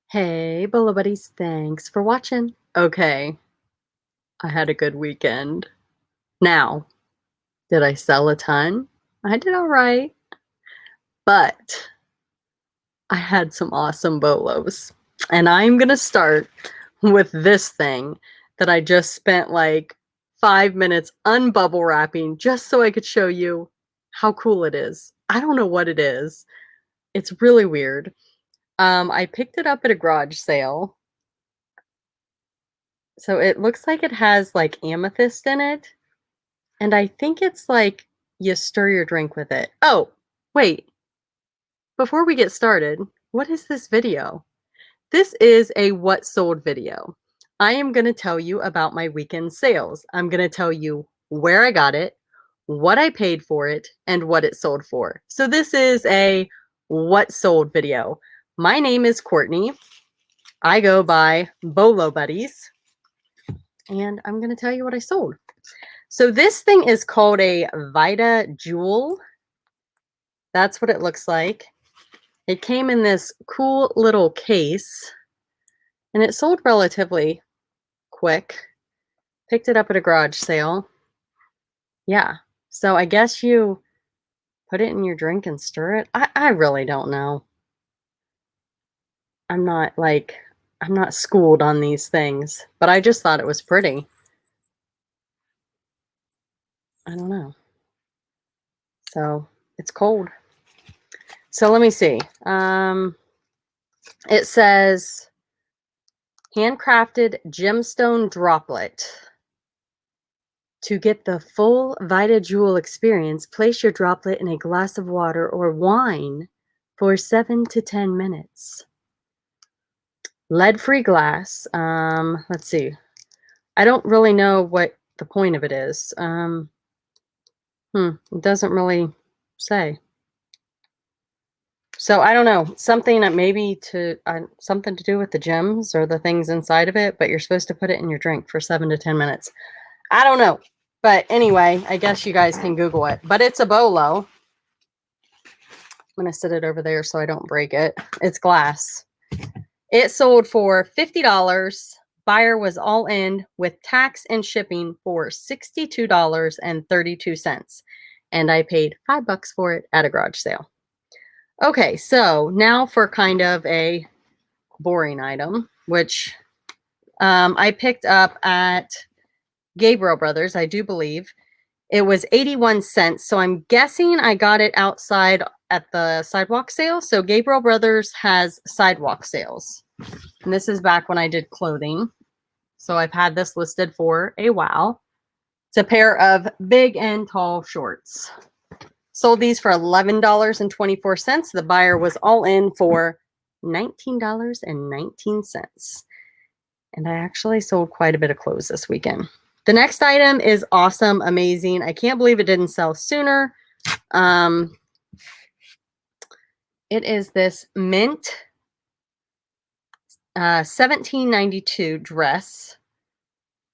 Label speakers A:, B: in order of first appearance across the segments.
A: Hey, Bolo buddies, thanks for watching. Okay, I had a good weekend. Now, did I sell a ton? I did all right, but I had some awesome bolos. And I'm gonna start with this thing that I just spent like 5 minutes unbubble wrapping just so I could show you how cool it is. I don't know what it is. It's really weird. I picked it up at a garage sale. So it looks like it has like amethyst in it. And I think it's like you stir your drink with it. Oh, wait. Before we get started, what is this video? This is a what sold video. I am going to tell you about my weekend sales. I'm going to tell you where I got it, what I paid for it, and what it sold for. So this is a what sold video. My name is Courtney. I go by Bolo Buddies, and I'm going to tell you what I sold. So this thing is called a Vita Jewel. That's what it looks like. It came in this cool little case, and it sold relatively quick. Picked it up at a garage sale. Yeah, so I guess you put it in your drink and stir it. I really don't know. I'm not schooled on these things, but I just thought it was pretty. I don't know. So it's cold. So let me see. It says handcrafted gemstone droplet. To get the full Vita Jewel experience, place your droplet in a glass of water or wine for 7 to 10 minutes. Lead-free glass. Let's see. I don't really know what the point of it is. It doesn't really say. So I don't know. Something that maybe something to do with the gems or the things inside of it, but you're supposed to put it in your drink for 7 to 10 minutes. I don't know. But anyway, I guess you guys can Google it. But it's a bolo. I'm going to sit it over there so I don't break it. It's glass. It sold for $50. Buyer was all in with tax and shipping for $62.32. And I paid $5 for it at a garage sale. Okay, so now for kind of a boring item, which I picked up at Gabriel Brothers, I do believe. It was 81 cents. So I'm guessing I got it outside at the sidewalk sale. So Gabriel Brothers has sidewalk sales. And this is back when I did clothing. So I've had this listed for a while. It's a pair of big and tall shorts. Sold these for $11.24. The buyer was all in for $19.19. And I actually sold quite a bit of clothes this weekend. The next item is awesome, amazing. I can't believe it didn't sell sooner. It is this mint 1792 dress.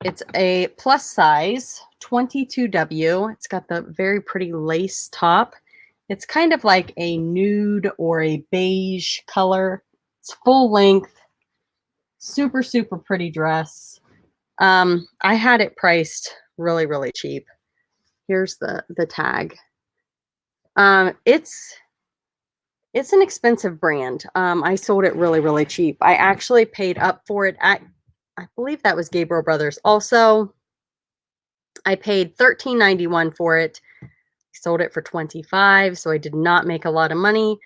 A: It's a plus size 22W. It's got the very pretty lace top. It's kind of like a nude or a beige color. It's full length, super, super pretty dress. I had it priced really, really cheap. Here's the tag. It's an expensive brand. I sold it really, really cheap. I actually paid up for it at, I believe that was Gabriel Brothers. Also, I paid $13.91 for it. I sold it for $25, so I did not make a lot of money.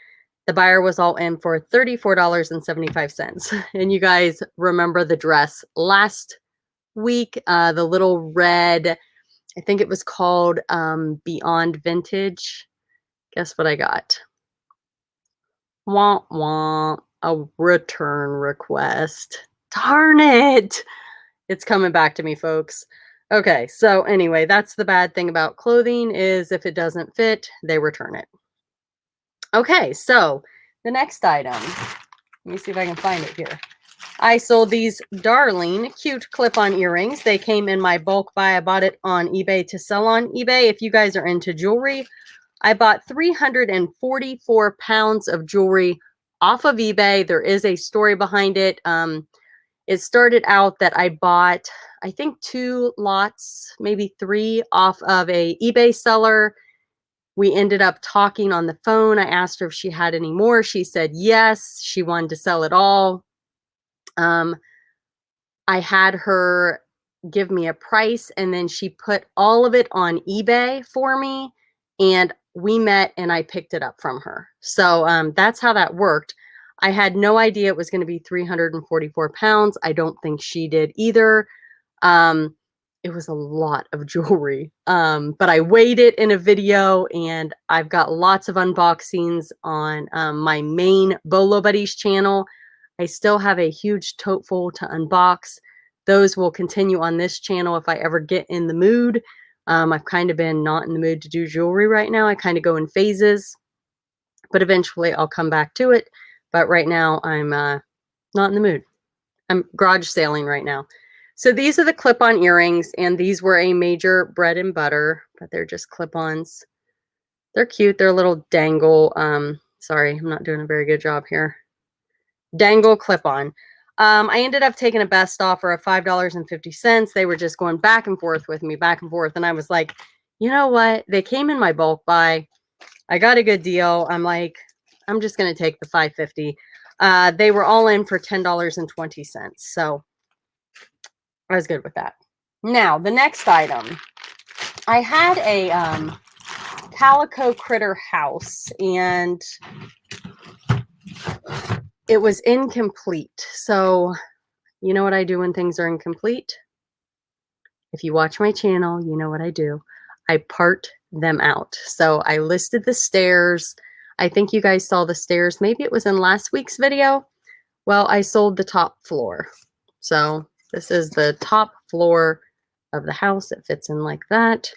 A: The buyer was all in for $34.75. And you guys remember the dress last week, the little red, I think it was called Beyond Vintage. Guess what I got? Wah, wah, a return request. Darn it. It's coming back to me, folks. Okay, so anyway, that's the bad thing about clothing is if it doesn't fit, they return it. Okay, so the next item. Let me see if I can find it here. I sold these darling cute clip-on earrings. They came in my bulk buy. I bought it on eBay to sell on eBay. If you guys are into jewelry, I bought 344 pounds of jewelry off of eBay. There is a story behind it. It started out that I bought, I think 2 lots, maybe 3 off of a eBay seller. We ended up talking on the phone. I asked her if she had any more. She said yes. She wanted to sell it all. I had her give me a price, and then she put all of it on eBay for me, and we met and I picked it up from her. So that's how that worked. I had no idea it was going to be 344 pounds. I don't think she did either. It was a lot of jewelry, but I weighed it in a video, and I've got lots of unboxings on my main Bolo Buddies channel. I still have a huge tote full to unbox. Those will continue on this channel if I ever get in the mood. I've kind of been not in the mood to do jewelry right now. I kind of go in phases, but eventually I'll come back to it. But right now I'm not in the mood. I'm garage sailing right now. So these are the clip-on earrings, and these were a major bread and butter, but they're just clip-ons. They're cute. They're a little dangle. Sorry, I'm not doing a very good job here. Dangle clip-on. I ended up taking a best offer of $5.50. They were just going back and forth with me, back and forth. And I was like, you know what? They came in my bulk buy. I got a good deal. I'm like, I'm just going to take the $5.50. They were all in for $10.20. So I was good with that. Now, the next item. I had a calico critter house, and it was incomplete. So, you know what I do when things are incomplete? If you watch my channel, you know what I do. I part them out. So I listed the stairs. I think you guys saw the stairs. Maybe it was in last week's video. Well, I sold the top floor. So this is the top floor of the house. It fits in like that.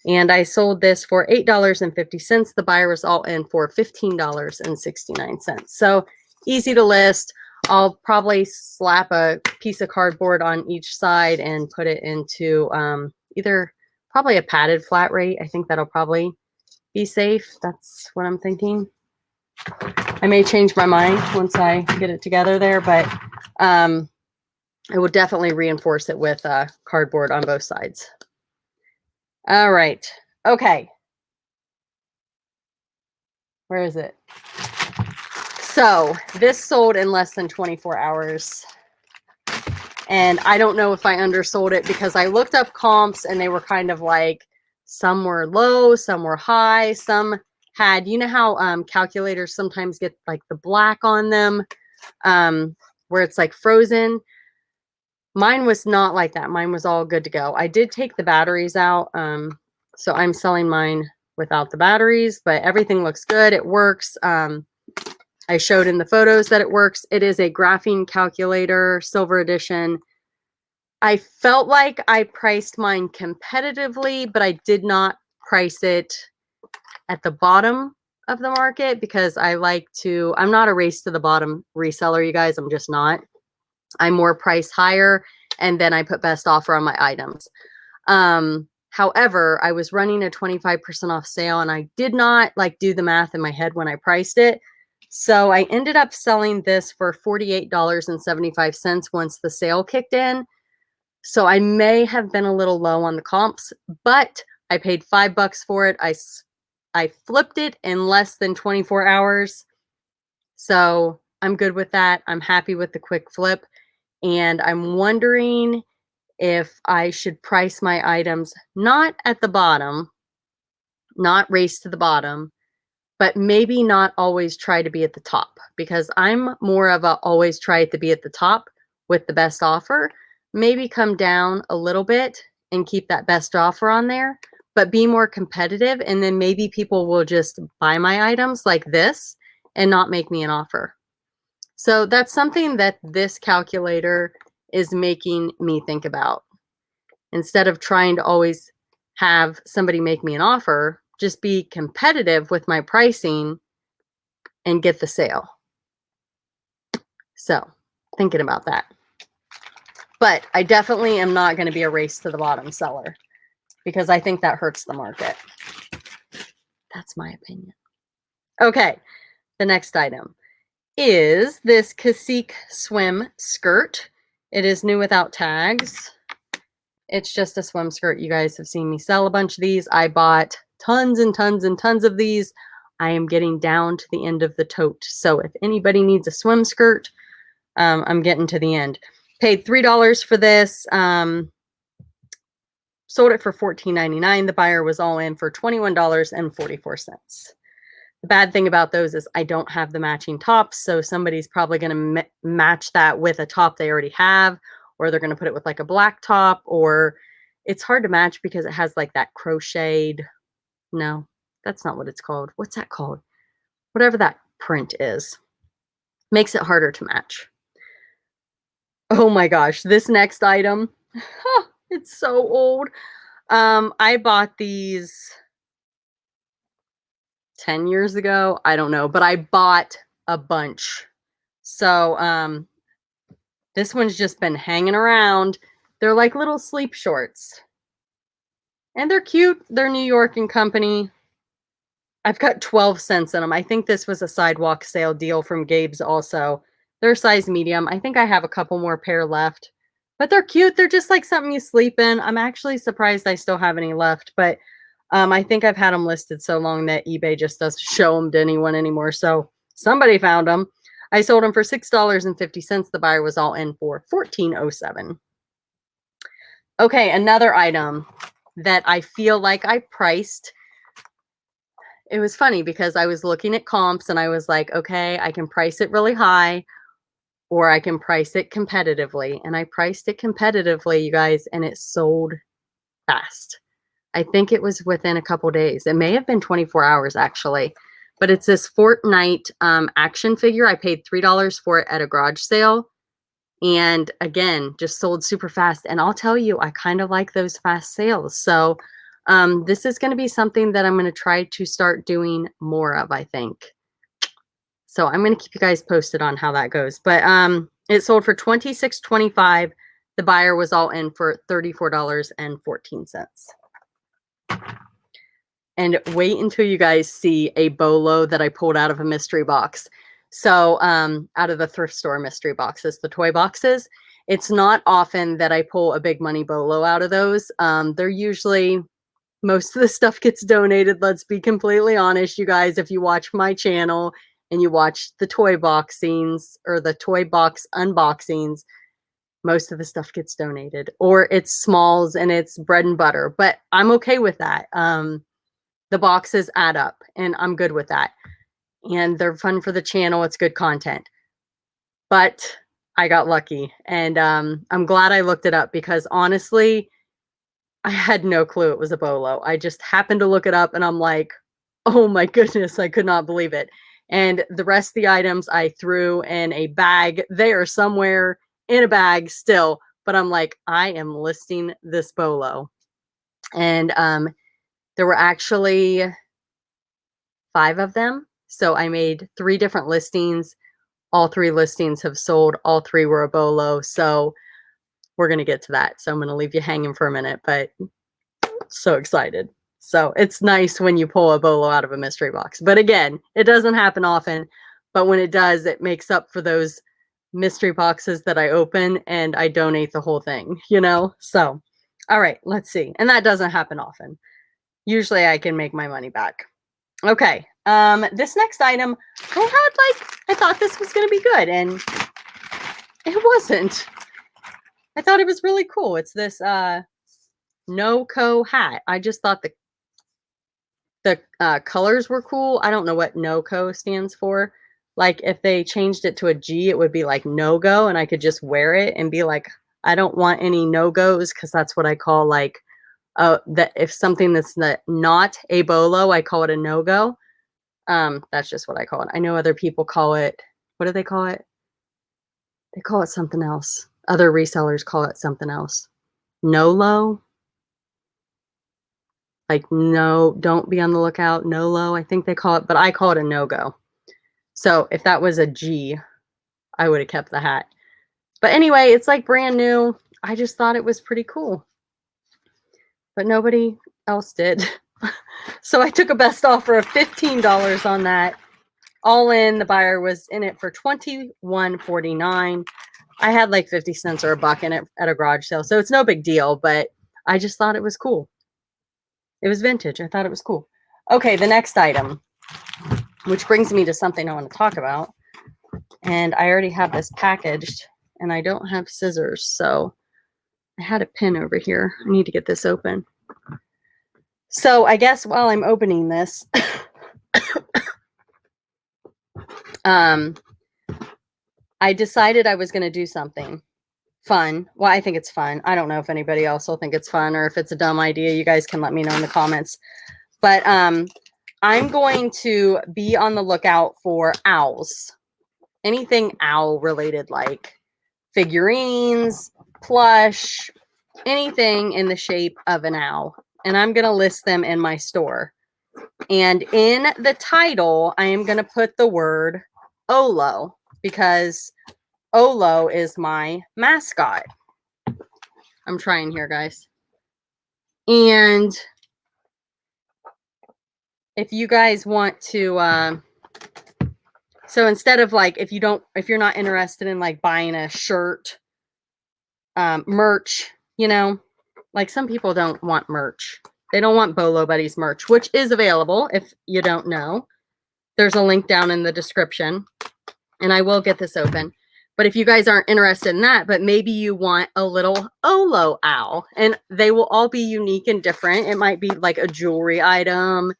A: And I sold this for $8.50. The buyer was all in for $15.69. So easy to list. I'll probably slap a piece of cardboard on each side and put it into either probably a padded flat rate. I think that'll probably be safe. That's what I'm thinking. I may change my mind once I get it together there, but I will definitely reinforce it with cardboard on both sides. All right. Okay. Where is it? So this sold in less than 24 hours. And I don't know if I undersold it because I looked up comps and they were kind of like, some were low, some were high, some had, you know how calculators sometimes get like the black on them, where it's like frozen. Mine was not like that. Mine was all good to go. I did take the batteries out. So I'm selling mine without the batteries, but everything looks good. It works. I showed in the photos that it works. It is a graphene calculator, silver edition. I felt like I priced mine competitively, but I did not price it at the bottom of the market because I like to, I'm not a race to the bottom reseller, you guys. I'm just not. I'm more price higher, and then I put best offer on my items. However, I was running a 25% off sale, and I did not like do the math in my head when I priced it. So I ended up selling this for $48.75 once the sale kicked in. So I may have been a little low on the comps, but I paid $5 for it. I flipped it in less than 24 hours. So I'm good with that. I'm happy with the quick flip. And I'm wondering if I should price my items not at the bottom, not race to the bottom, but maybe not always try to be at the top, because I'm more of a always try to be at the top with the best offer. Maybe come down a little bit and keep that best offer on there, but be more competitive. And then maybe people will just buy my items like this and not make me an offer. So that's something that this calculator is making me think about. Instead of trying to always have somebody make me an offer, just be competitive with my pricing and get the sale. So thinking about that. But I definitely am not going to be a race to the bottom seller because I think that hurts the market. That's my opinion. Okay, the next item. is this Cacique swim skirt. It is new without tags. It's just a swim skirt. You guys have seen me sell a bunch of these. I bought tons and tons and tons of these. I am getting down to the end of the tote. So if anybody needs a swim skirt, I'm getting to the end. Paid $3 for this. Sold it for $14.99. The buyer was all in for $21.44. The bad thing about those is I don't have the matching tops. So somebody's probably going to match that with a top they already have, or they're going to put it with like a black top, or it's hard to match because it has like that crocheted. No, that's not what it's called. What's that called? Whatever that print is. Makes it harder to match. Oh my gosh, this next item, it's so old. I bought these 10 years ago. I don't know, but I bought a bunch. So this one's just been hanging around. They're like little sleep shorts. And they're cute. They're New York and Company. I've got 12 cents in them. I think this was a sidewalk sale deal from Gabe's also. They're size medium. I think I have a couple more pair left. But they're cute. They're just like something you sleep in. I'm actually surprised I still have any left. But I think I've had them listed so long that eBay just doesn't show them to anyone anymore. So somebody found them. I sold them for $6.50. The buyer was all in for $14.07. Okay, another item that I feel like I priced. It was funny because I was looking at comps and I was like, okay, I can price it really high or I can price it competitively. And I priced it competitively, you guys, and it sold fast. I think it was within a couple days. It may have been 24 hours actually, but it's this Fortnite action figure. I paid $3 for it at a garage sale. And again, just sold super fast. And I'll tell you, I kind of like those fast sales. So this is going to be something that I'm going to try to start doing more of, I think. So I'm going to keep you guys posted on how that goes. But it sold for $26.25. The buyer was all in for $34.14. And wait until you guys see a Bolo that I pulled out of a mystery box. So out of the thrift store mystery boxes, the toy boxes. It's not often that I pull a big money Bolo out of those. They're usually, most of the stuff gets donated. Let's be completely honest, you guys. If you watch my channel and you watch the toy boxings or the toy box unboxings, most of the stuff gets donated, or it's smalls and it's bread and butter. But I'm okay with that. The boxes add up and I'm good with that. And they're fun for the channel. It's good content. But I got lucky and I'm glad I looked it up because honestly, I had no clue it was a Bolo. I just happened to look it up and I'm like, oh my goodness, I could not believe it. And the rest of the items I threw in a bag. They are somewhere in a bag still, but I'm like, I am listing this Bolo. And there were actually 5 of them. So I made 3 different listings. All 3 listings have sold. All 3 were a Bolo. So we're going to get to that. So I'm going to leave you hanging for a minute, but so excited. So it's nice when you pull a Bolo out of a mystery box. But again, it doesn't happen often. But when it does, it makes up for those mystery boxes that I open and I donate the whole thing, you know? So, all right, let's see. And that doesn't happen often. Usually I can make my money back. Okay. This next item, I thought this was going to be good and it wasn't. I thought it was really cool. It's this No-Co hat. I just thought the colors were cool. I don't know what No-Co stands for. Like if they changed it to a G, it would be like no-go and I could just wear it and be like, I don't want any no-goes because that's what I call like, that if something that's not a Bolo, I call it a no-go. That's just what I call it. I know other people call it, what do they call it? They call it something else. Other resellers call it something else. No-lo? Like no, don't be on the lookout. No-lo, I think they call it, but I call it a no-go. So if that was a G, I would have kept the hat. But anyway, it's like brand new. I just thought it was pretty cool. But nobody else did. So I took a best offer of $15 on that. All in, the buyer was in it for $21.49. I had like 50 cents or $1 in it at a garage sale, so it's no big deal, but I just thought it was cool. It was vintage. I thought it was cool. Okay, the next item, which brings me to something I want to talk about. And I already have this packaged, and I don't have scissors, so I had a pin over here. I need to get this open. So I guess while I'm opening this, I decided I was going to do something fun. Well, I think it's fun. I don't know if anybody else will think it's fun or if it's a dumb idea. You guys can let me know in the comments. But I'm going to be on the lookout for owls. Anything owl related, like figurines, plush, anything in the shape of an owl. And I'm going to list them in my store. And in the title, I am going to put the word Olo, because Olo is my mascot. I'm trying here, guys. And if you guys want to, so instead of like, if you're not interested in like buying a shirt, merch, you know, like some people don't want merch. They don't want Bolo Buddies merch, which is available if you don't know. There's a link down in the description, and I will get this open. But if you guys aren't interested in that, but maybe you want a little Olo owl, and they will all be unique and different. It might be like a jewelry item.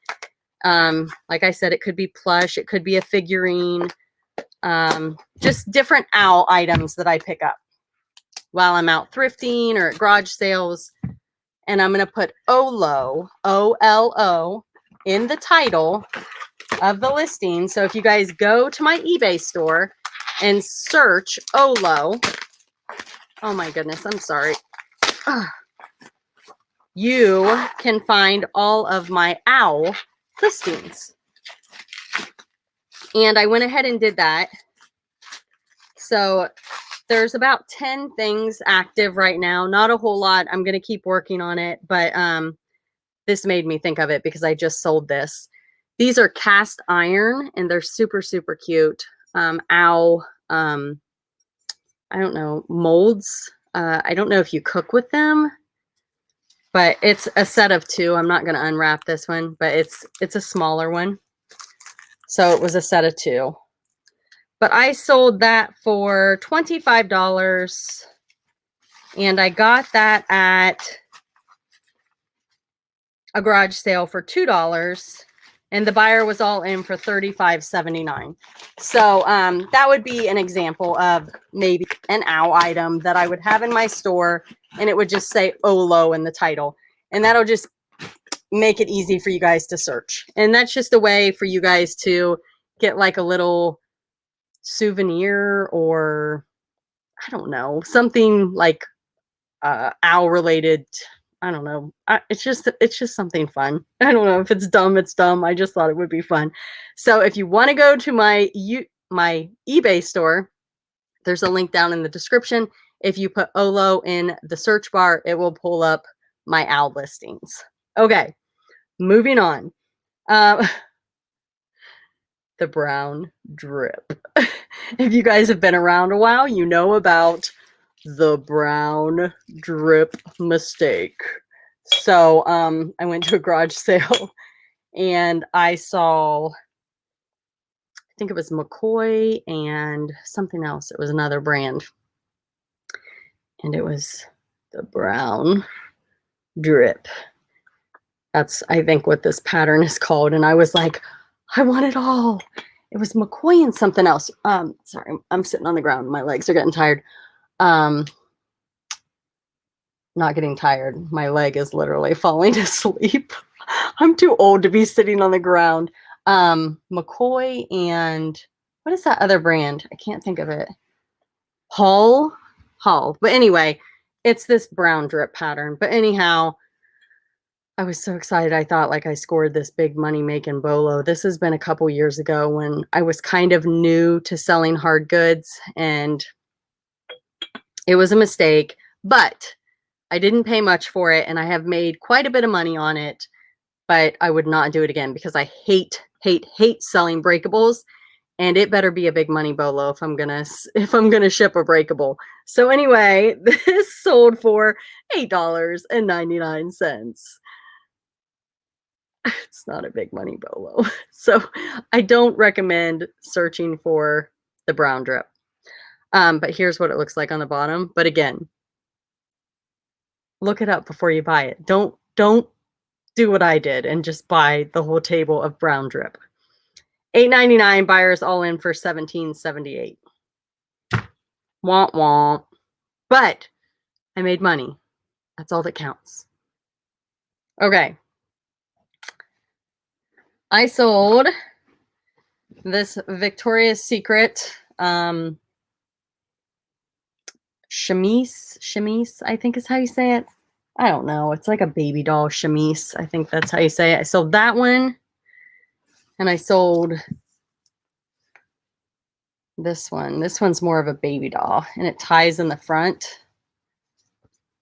A: Like I said, it could be plush. It could be a figurine. Just different owl items that I pick up while I'm out thrifting or at garage sales. And I'm going to put Olo, O-L-O, in the title of the listing. So if you guys go to my eBay store and search Olo, oh my goodness, I'm sorry. You can find all of my owl listings. And I went ahead and did that. So there's about 10 things active right now. Not a whole lot. I'm going to keep working on it, but this made me think of it because I just sold this. These are cast iron, and they're super, super cute. Owl, I don't know, molds. I don't know if you cook with them, but it's a set of 2. I'm not going to unwrap this one, but it's a smaller one. So it was a set of 2. But I sold that for $25, and I got that at a garage sale for $2, and the buyer was all in for $35.79. So that would be an example of maybe an owl item that I would have in my store, and it would just say Olo in the title, and that'll just make it easy for you guys to search. And that's just a way for you guys to get like a little souvenir, or I don't know, something like owl related. I don't know. It's just something fun. I don't know if it's dumb. It's dumb. I just thought it would be fun. So if you want to go to my eBay store, there's a link down in the description. If you put Olo in the search bar, it will pull up my owl listings. Okay, moving on. The brown drip. If you guys have been around a while, you know about the brown drip mistake. So I went to a garage sale and I saw, I think it was McCoy and something else. It was another brand. And it was the brown drip. That's, I think, what this pattern is called. And I was like, I want it all. It was McCoy and something else. Sorry, I'm sitting on the ground. My legs are getting tired. Not getting tired. My leg is literally falling asleep. I'm too old to be sitting on the ground. McCoy and what is that other brand? I can't think of it. Hull. But anyway, it's this brown drip pattern. But anyhow, I was so excited. I thought like I scored this big money making bolo. This has been a couple years ago when I was kind of new to selling hard goods, and it was a mistake, but I didn't pay much for it, and I have made quite a bit of money on it, but I would not do it again because I hate selling breakables. and it better be a big money bolo if I'm gonna ship a breakable. So anyway, this sold for $8.99. It's not a big money bolo. So I don't recommend searching for the brown drip. But here's what it looks like on the bottom. But again, look it up before you buy it. Don't do what I did and just buy the whole table of brown drip. $8.99, buyers all in for $17.78. Womp womp. But I made money. That's all that counts. Okay. I sold this Victoria's Secret chemise, I think is how you say it. I don't know. It's like a baby doll chemise. I think that's how you say it. I sold that one. And I sold this one. This one's more of a baby doll. And it ties in the front.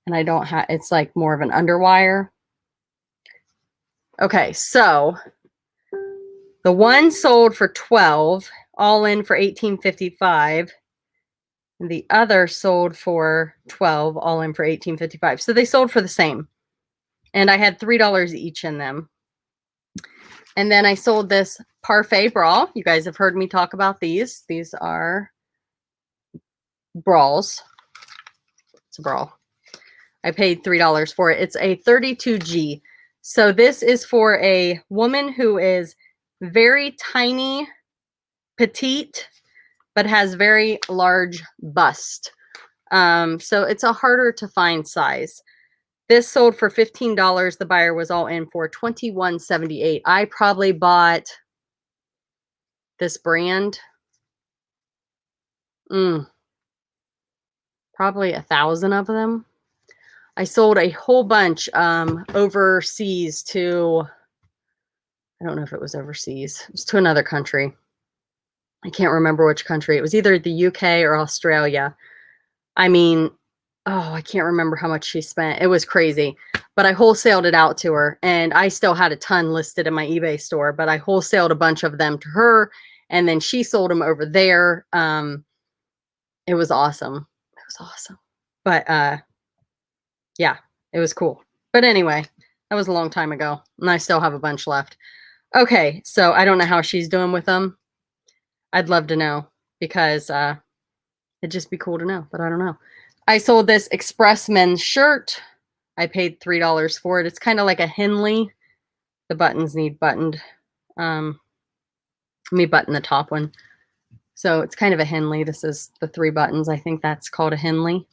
A: And I don't have, it's like more of an underwire. Okay, so the one sold for $12, all in for $18.55. And the other sold for $12, all in for $18.55. So they sold for the same. And I had $3 each in them. And then I sold this Parfait bra. You guys have heard me talk about these. These are bras. It's a bra. I paid $3 for it. It's a 32G. So this is for a woman who is very tiny, petite, but has very large bust. So it's a harder to find size. This sold for $15. The buyer was all in for $21.78. I probably bought this brand probably 1,000 of them. I sold a whole bunch overseas to, I don't know if it was overseas. It was to another country. I can't remember which country. It was either the UK or Australia. I mean, oh, I can't remember how much she spent. It was crazy. But I wholesaled it out to her. And I still had a ton listed in my eBay store. But I wholesaled a bunch of them to her. And then she sold them over there. It was awesome. It was awesome. But yeah, it was cool. But anyway, that was a long time ago. And I still have a bunch left. Okay, so I don't know how she's doing with them. I'd love to know because it'd just be cool to know, but I don't know. I sold this Express men's shirt. I paid $3 for it. It's kind of like a Henley. The buttons need buttoned. Let me button the top one. So it's kind of a Henley. This is the 3 buttons. I think that's called a Henley.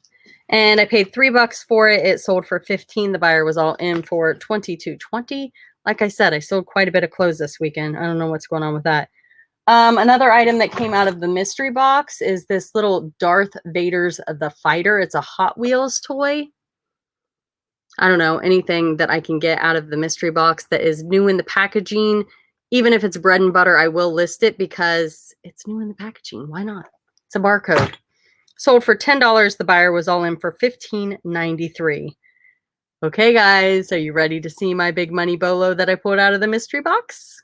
A: And I paid $3 for it. It sold for $15. The buyer was all in for $22.20. Like I said, I sold quite a bit of clothes this weekend. I don't know what's going on with that. Another item that came out of the mystery box is this little Darth Vader's The Fighter. It's a Hot Wheels toy. I don't know, anything that I can get out of the mystery box that is new in the packaging. Even if it's bread and butter, I will list it because it's new in the packaging. Why not? It's a barcode. Sold for $10. The buyer was all in for $15.93. Okay, guys, are you ready to see my big money bolo that I pulled out of the mystery box?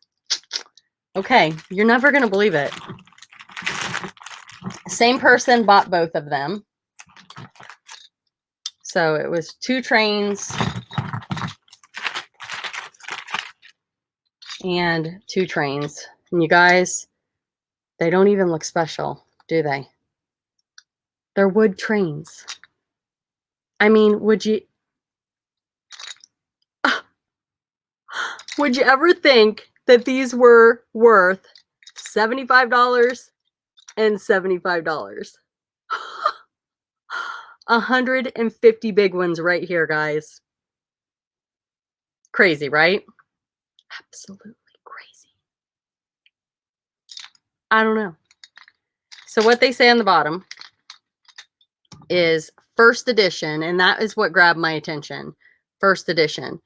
A: Okay, you're never going to believe it. Same person bought both of them. So it was 2 trains and 2 trains. And you guys, they don't even look special, do they? They're wood trains. I mean, would you ever think that these were worth $75 and $75? 150 big ones right here, guys. Crazy, right? Absolutely crazy. I don't know. So what they say on the bottom is first edition, and that is what grabbed my attention. First edition.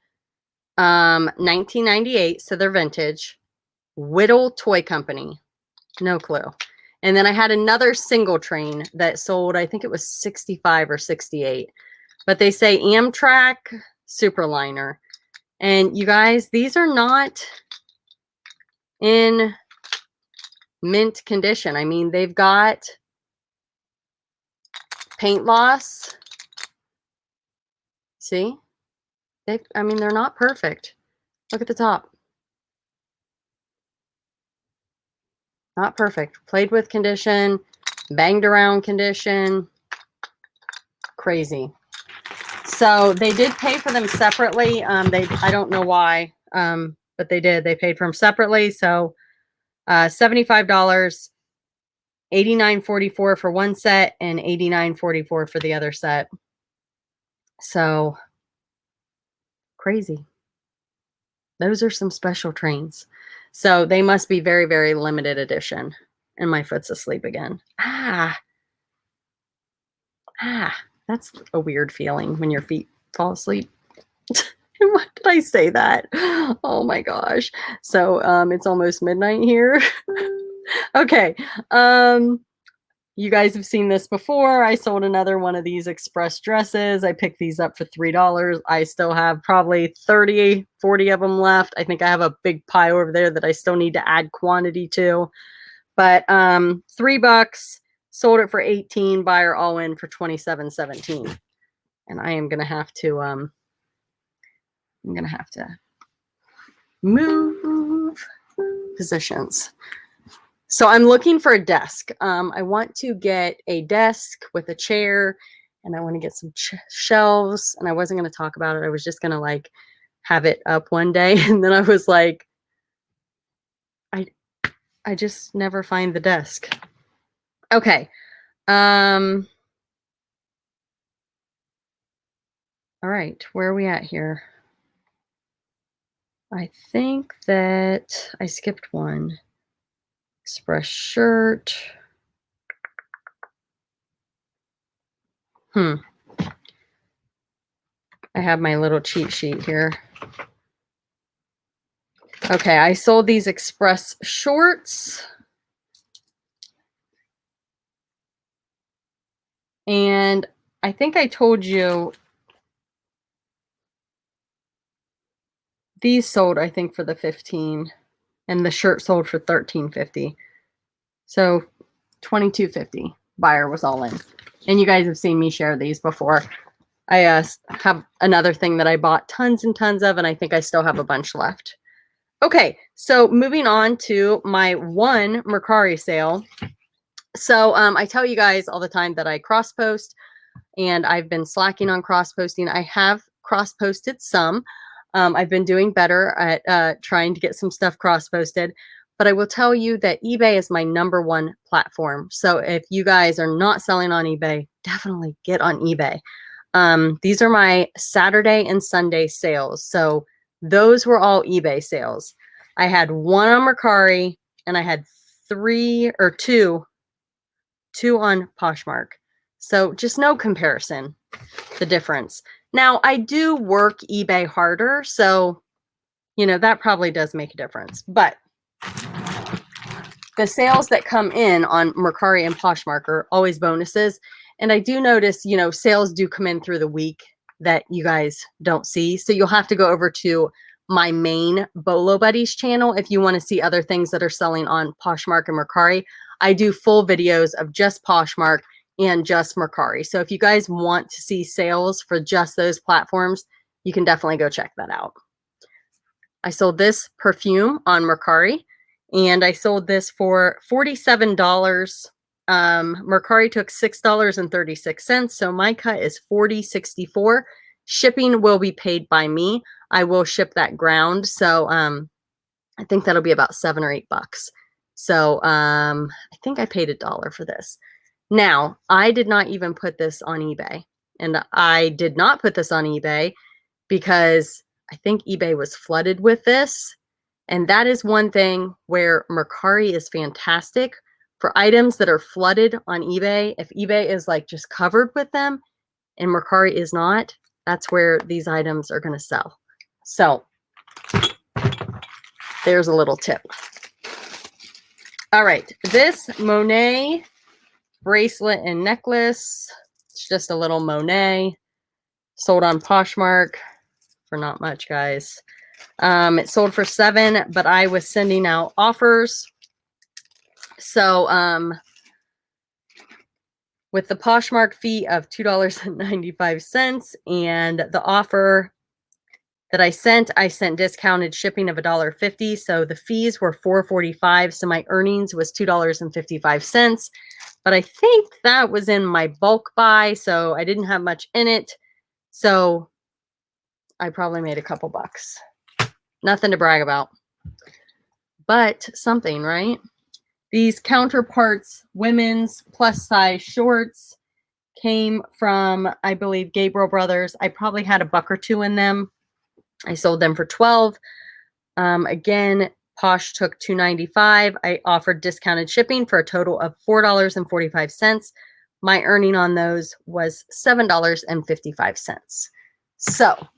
A: 1998, so they're vintage. Whittle Toy Company. No clue. And then I had another single train that sold, I think it was 65 or 68. But they say Amtrak Superliner. And you guys, these are not in mint condition. I mean, they've got paint loss. See? I mean, they're not perfect. Look at the top. Not perfect. Played with condition, banged around condition. Crazy. So they did pay for them separately. I don't know why, but they did. They paid for them separately. So $75, $89.44 for one set, and $89.44 for the other set. So crazy. Those are some special trains. So they must be very, very limited edition. And my foot's asleep again. That's a weird feeling when your feet fall asleep. Why did I say that? Oh my gosh. So it's almost midnight here. Okay. You guys have seen this before. I sold another one of these express dresses. I picked these up for $3. I still have probably 30, 40 of them left. I think I have a big pile over there that I still need to add quantity to. But $3, sold it for 18, buyer all in for 27.17. And I am gonna have to move positions. So I'm looking for a desk. I want to get a desk with a chair, and I want to get some shelves. And I wasn't going to talk about it. I was just going to like have it up one day. And then I was like, I just never find the desk. Okay. All right. Where are we at here? I think that I skipped one. Express shirt. I have my little cheat sheet here. Okay, I sold these express shorts. And I think I told you these sold, I think, for the 15, and the shirt sold for $13.50. So $22.50. Buyer was all in. And you guys have seen me share these before. I have another thing that I bought tons and tons of, and I think I still have a bunch left. Okay, so moving on to my one Mercari sale. So I tell you guys all the time that I cross post, and I've been slacking on cross posting. I have cross posted some. I've been doing better at trying to get some stuff cross posted, but I will tell you that eBay is my #1 platform. So if you guys are not selling on eBay, definitely get on eBay. These are my Saturday and Sunday sales. So those were all eBay sales. I had one on Mercari, and I had two on Poshmark. So just no comparison, the difference. Now, I do work eBay harder, so, you know, that probably does make a difference. But the sales that come in on Mercari and Poshmark are always bonuses. And I do notice, you know, sales do come in through the week that you guys don't see. So you'll have to go over to my main Bolo Buddies channel if you want to see other things that are selling on Poshmark and Mercari. I do full videos of just Poshmark and just Mercari. So if you guys want to see sales for just those platforms, you can definitely go check that out. I sold this perfume on Mercari, and I sold this for $47. Mercari took $6.36. So my cut is $40.64. Shipping will be paid by me. I will ship that ground. So I think that'll be about $7 or $8. So I think I paid $1 for this. Now, I did not even put this on eBay. And I did not put this on eBay because I think eBay was flooded with this. And that is one thing where Mercari is fantastic for items that are flooded on eBay. If eBay is like just covered with them and Mercari is not, that's where these items are going to sell. So there's a little tip. All right, this Monet bracelet and necklace, it's just a little Monet, sold on Poshmark for not much, guys. It sold for $7, but I was sending out offers. So, with the Poshmark fee of $2.95 and the offer that I sent discounted shipping of $1.50. So the fees were $4.45. So my earnings was $2.55. But I think that was in my bulk buy. So I didn't have much in it. So I probably made a couple bucks. Nothing to brag about, but something, right? These Counterparts women's plus size shorts came from, I believe, Gabriel Brothers. I probably had a buck or two in them. I sold them for $12. Again, Posh took $2.95. I offered discounted shipping for a total of $4.45. My earning on those was $7.55. So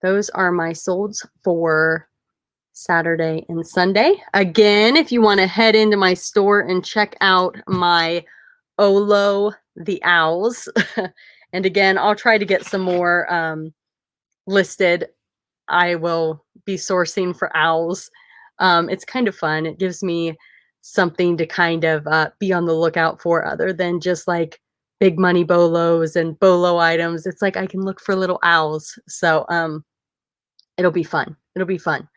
A: those are my solds for Saturday and Sunday. Again, if you want to head into my store and check out my Bolo, the owls. And again, I'll try to get some more listed. I will be sourcing for owls. It's kind of fun. It gives me something to kind of be on the lookout for other than just like big money bolos and bolo items. It's like I can look for little owls. So it'll be fun. It'll be fun.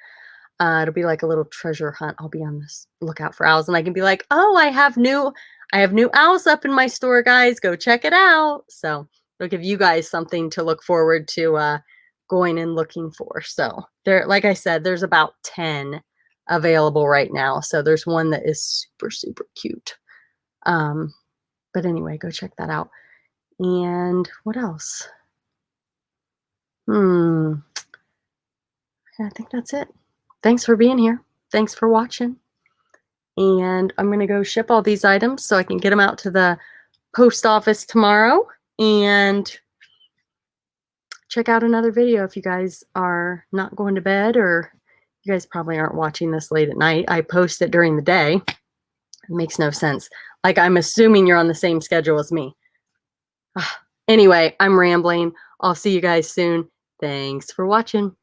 A: It'll be like a little treasure hunt. I'll be on this lookout for owls, and I can be like, oh, I have new owls up in my store, guys. Go check it out. So it'll give you guys something to look forward to going and looking for. So there, like I said, there's about 10 available right now. So there's one that is super, super cute. But anyway, go check that out. And what else? I think that's it. Thanks for being here. Thanks for watching. And I'm going to go ship all these items so I can get them out to the post office tomorrow. And check out another video if you guys are not going to bed, or you guys probably aren't watching this late at night. I post it during the day. It makes no sense. Like, I'm assuming you're on the same schedule as me. Anyway, I'm rambling. I'll see you guys soon. Thanks for watching.